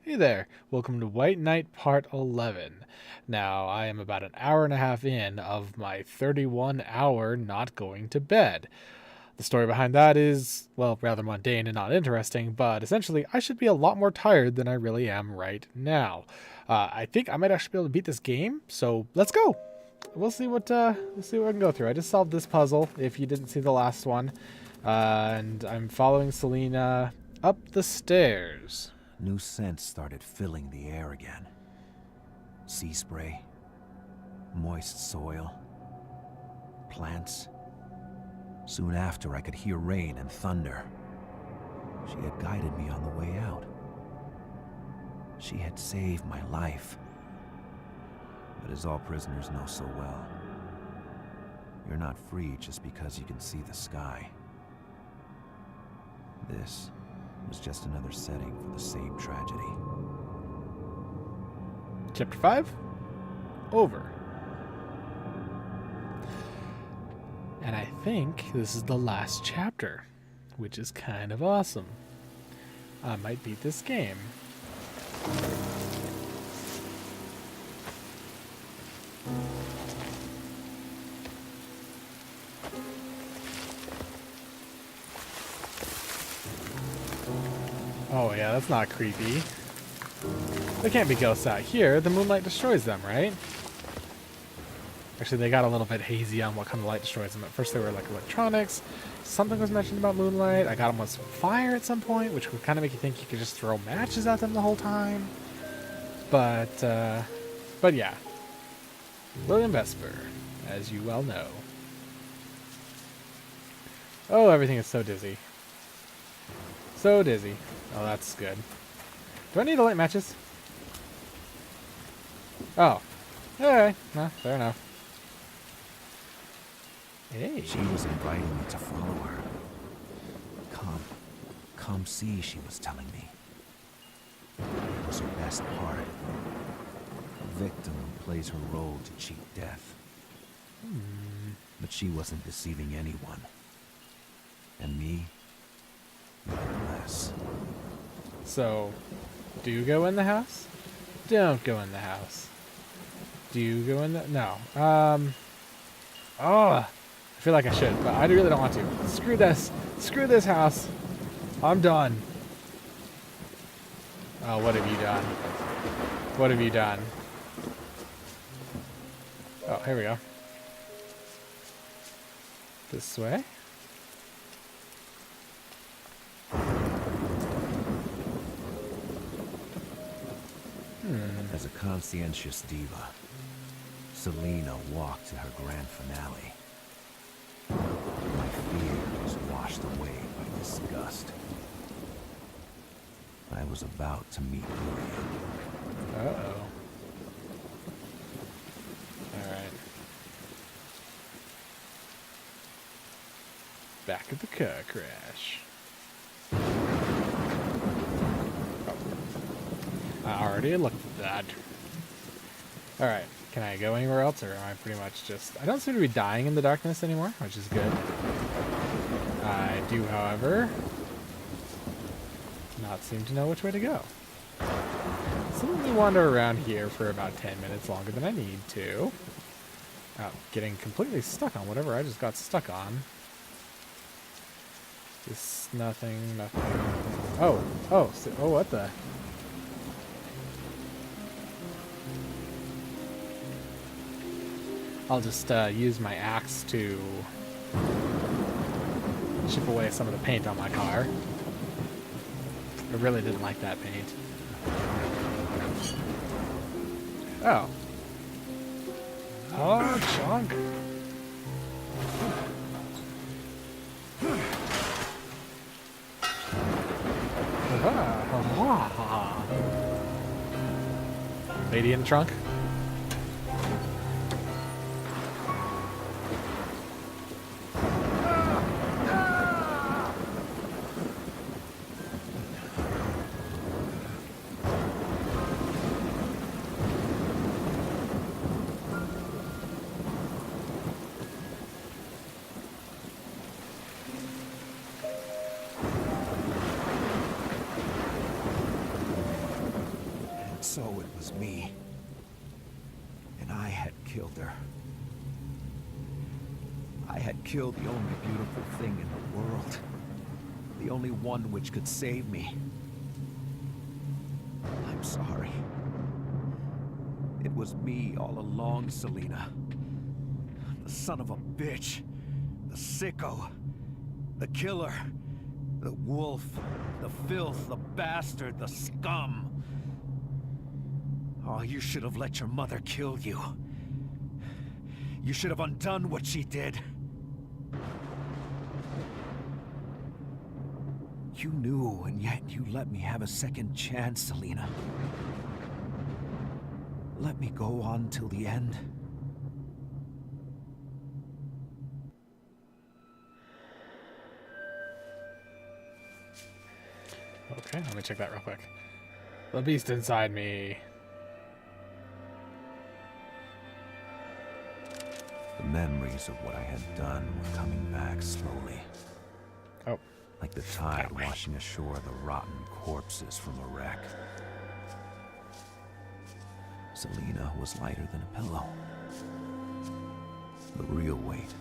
Hey there, welcome to White Knight Part 11. Now, I am about an hour and a half in of my 31-hour not going to bed. The story behind that is, well, rather mundane and not interesting, but essentially, I should be a lot more tired than I really am right now. I think I might actually be able to beat this game, so let's go! We'll see what I can go through. I just solved this puzzle, if you didn't see the last one, and I'm following Selena up the stairs. New scents started filling the air again. Sea spray, moist soil, plants. Soon after, I could hear rain and thunder. She had guided me on the way out. She had saved my life. But as all prisoners know so well, you're not free just because you can see the sky. This was just another setting for the same tragedy. Chapter 5? Over. And I think this is the last chapter, which is kind of awesome. I might beat this game. Oh yeah, that's not creepy. There can't be ghosts out here. The moonlight destroys them, right? Actually, they got a little bit hazy on what kind of light destroys them. At first they were like electronics. Something was mentioned about moonlight. I got them with fire at some point, which would kind of make you think you could just throw matches at them the whole time. But yeah. William Vesper, as you well know. Oh, everything is so dizzy. So dizzy. Oh, that's good. Do I need to light matches? Oh. Alright. No, fair enough. Hey. She was inviting me to follow her. Come see, she was telling me. It was her best part. A victim who plays her role to cheat death. But she wasn't deceiving anyone. And me, none less. So, do you go in the house? Don't go in the house. Do you go in the... No. Oh, I feel like I should, but I really don't want to. Screw this. Screw this house. I'm done. Oh, what have you done? What have you done? Oh, here we go. This way? As a conscientious diva, Selena walked to her grand finale. My fear was washed away by disgust. I was about to meet Julian. Uh-oh. Alright. Back at the car crash. I already looked at that. Alright, can I go anywhere else, or am I pretty much just... I don't seem to be dying in the darkness anymore, which is good. I do, however, not seem to know which way to go. So let me wander around here for about 10 minutes longer than I need to. Oh, getting completely stuck on whatever I just got stuck on. Just nothing. Oh, what the... I'll just use my axe to chip away some of the paint on my car. I really didn't like that paint. Oh. Oh, chunk. Lady in the trunk? So it was me. And I had killed her. I had killed the only beautiful thing in the world. The only one which could save me. I'm sorry. It was me all along, Selina. The son of a bitch. The sicko. The killer. The wolf. The filth. The bastard. The scum. Oh, you should have let your mother kill you. You should have undone what she did. You knew, and yet you let me have a second chance, Selina. Let me go on till the end. Okay, let me check that real quick. The beast inside me. The memories of what I had done were coming back slowly. Oh. Like the tide washing ashore the rotten corpses from a wreck. Selina was lighter than a pillow. The real weight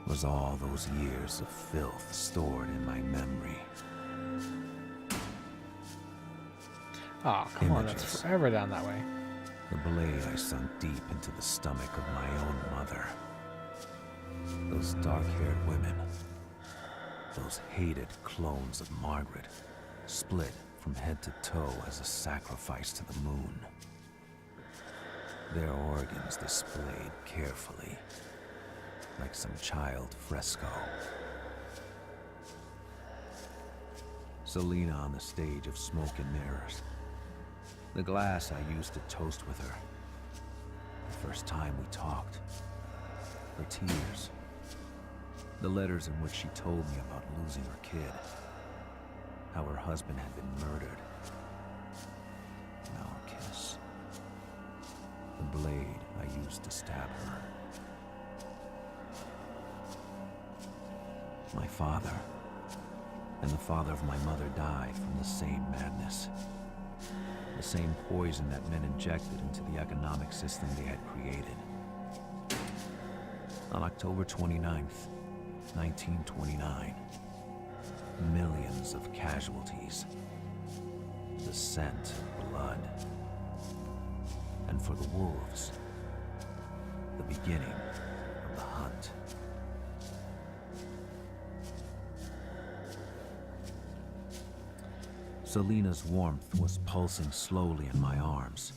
was all those years of filth stored in my memory. Oh, come on, that's forever down that way. The blade I sunk deep into the stomach of my own mother. Those dark-haired women. Those hated clones of Margaret, split from head to toe as a sacrifice to the moon. Their organs displayed carefully, like some child fresco. Selina on the stage of smoke and mirrors. The glass I used to toast with her. The first time we talked. Her tears. The letters in which she told me about losing her kid. How her husband had been murdered. Now a kiss. The blade I used to stab her. My father and the father of my mother died from the same madness. The same poison that men injected into the economic system they had created. On October 29th, 1929, millions of casualties. The scent of blood. And for the wolves, the beginning of the hunt. Selina's warmth was pulsing slowly in my arms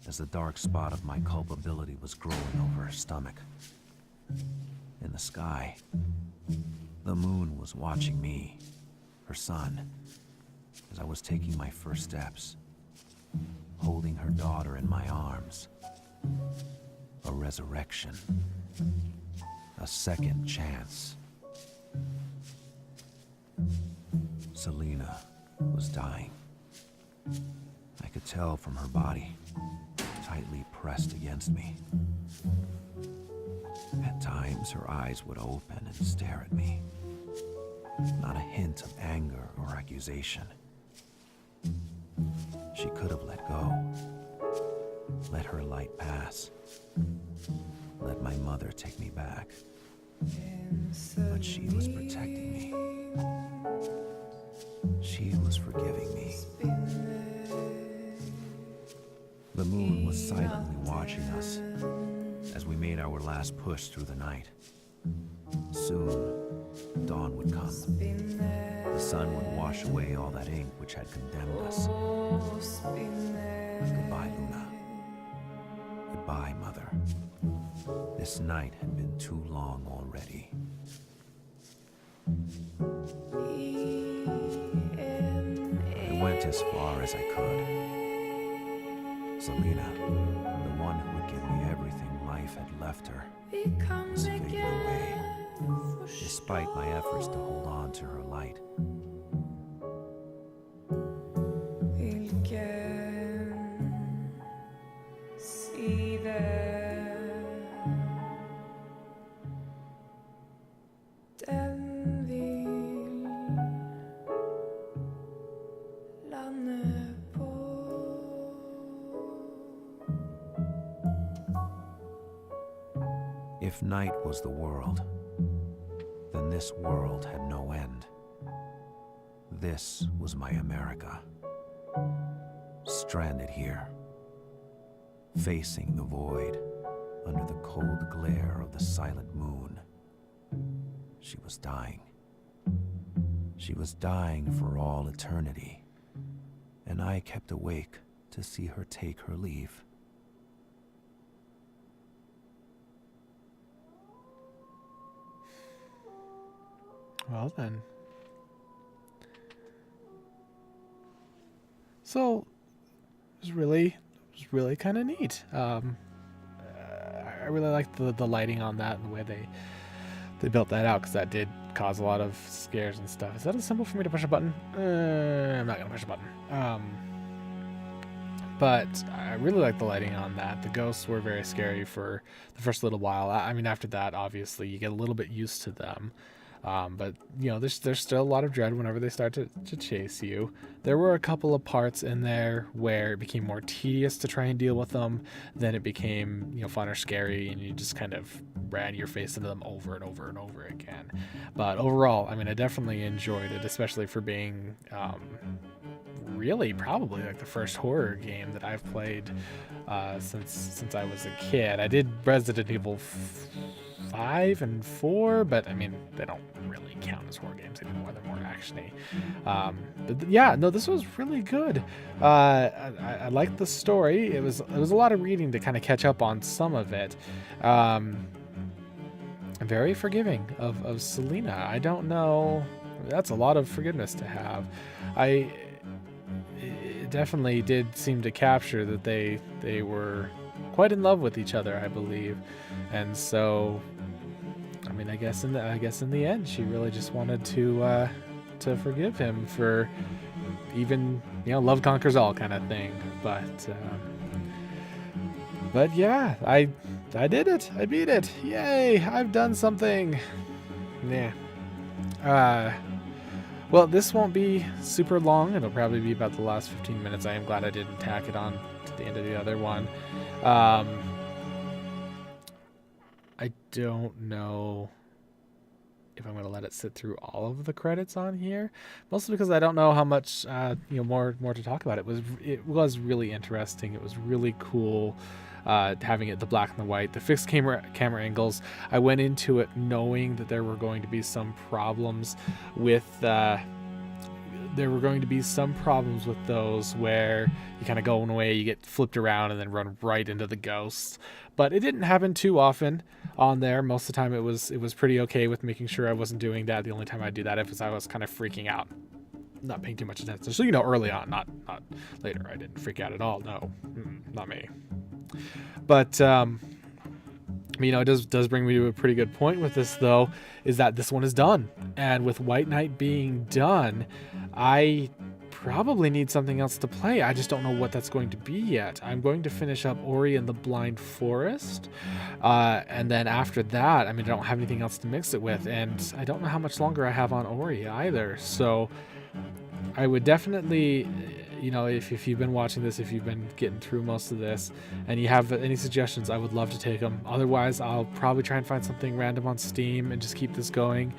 as the dark spot of my culpability was growing over her stomach. In the sky, the moon was watching me, her son, as I was taking my first steps, holding her daughter in my arms. A resurrection. A second chance. Selina was dying. I could tell from her body, tightly pressed against me. At times, her eyes would open and stare at me. Not a hint of anger or accusation. She could have let go. Let her light pass. Let my mother take me back. But she was protecting me. She was forgiving me. The moon was silently watching us as we made our last push through the night. Soon, dawn would come. The sun would wash away all that ink which had condemned us. Goodbye, Luna. Goodbye, Mother. This night had been too long already. I went as far as I could. Selina, the one who would give me everything life had left her, was fading away, despite my efforts to hold on to her light. If night was the world, then this world had no end. This was my America. Stranded here, facing the void, under the cold glare of the silent moon. She was dying. She was dying for all eternity, and I kept awake to see her take her leave. Well then. So it was really kind of neat. I really liked the lighting on that and the way they built that out, because that did cause a lot of scares and stuff. Is that a symbol for me to push a button? I'm not gonna push a button. But I really like the lighting on that. The ghosts were very scary for the first little while. I mean, after that, obviously, you get a little bit used to them. But, you know, there's still a lot of dread whenever they start to chase you. There were a couple of parts in there where it became more tedious to try and deal with them. Then it became, you know, fun or scary, and you just kind of ran your face into them over and over and over again. But overall, I mean, I definitely enjoyed it, especially for being really probably like the first horror game that I've played since I was a kid. I did Resident Evil 5 and 4, but I mean, they don't really count as horror games anymore. They're more actiony. But yeah, no, this was really good. I liked the story. It was a lot of reading to kind of catch up on some of it. Very forgiving of Selena. I don't know. That's a lot of forgiveness to have. It definitely did seem to capture that they were quite in love with each other, I believe. And so, I mean, I guess in the end, she really just wanted to forgive him for even, you know, love conquers all kind of thing. But yeah, I did it. I beat it. Yay! I've done something. Yeah. Well, this won't be super long. It'll probably be about the last 15 minutes. I am glad I didn't tack it on to the end of the other one. I don't know if I'm going to let it sit through all of the credits on here, mostly because I don't know how much more to talk about. It was really interesting. It was really cool. Having it the black and the white, the fixed camera angles. I went into it knowing that there were going to be some problems with those where you kind of go one way, you get flipped around, and then run right into the ghosts. But it didn't happen too often on there. Most of the time, it was pretty okay with making sure I wasn't doing that. The only time I do that is I was kind of freaking out, not paying too much attention. So, you know, early on, not later. I didn't freak out at all. No, not me. But you know, it does bring me to a pretty good point with this, though, is that this one is done. And with White Knight being done, I probably need something else to play. I just don't know what that's going to be yet. I'm going to finish up Ori and the Blind Forest. And then after that, I mean, I don't have anything else to mix it with. And I don't know how much longer I have on Ori either. So I would definitely, you know, if you've been watching this, if you've been getting through most of this, and you have any suggestions, I would love to take them. Otherwise, I'll probably try and find something random on Steam and just keep this going.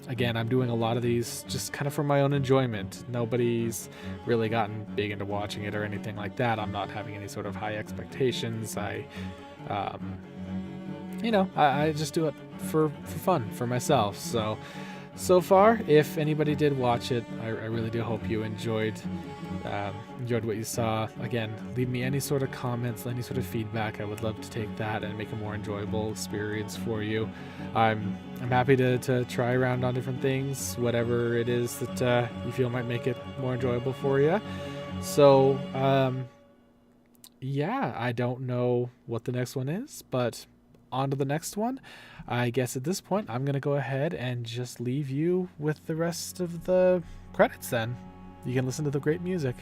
Again, I'm doing a lot of these just kind of for my own enjoyment. Nobody's really gotten big into watching it or anything like that. I'm not having any sort of high expectations. I just do it for fun, for myself. So far, if anybody did watch it, I really do hope you enjoyed what you saw. Again, leave me any sort of comments, any sort of feedback. I would love to take that and make a more enjoyable experience for you. I'm happy to try around on different things, whatever it is that you feel might make it more enjoyable for you. So, yeah, I don't know what the next one is, but on to the next one. I guess at this point, I'm going to go ahead and just leave you with the rest of the credits then. You can listen to the great music.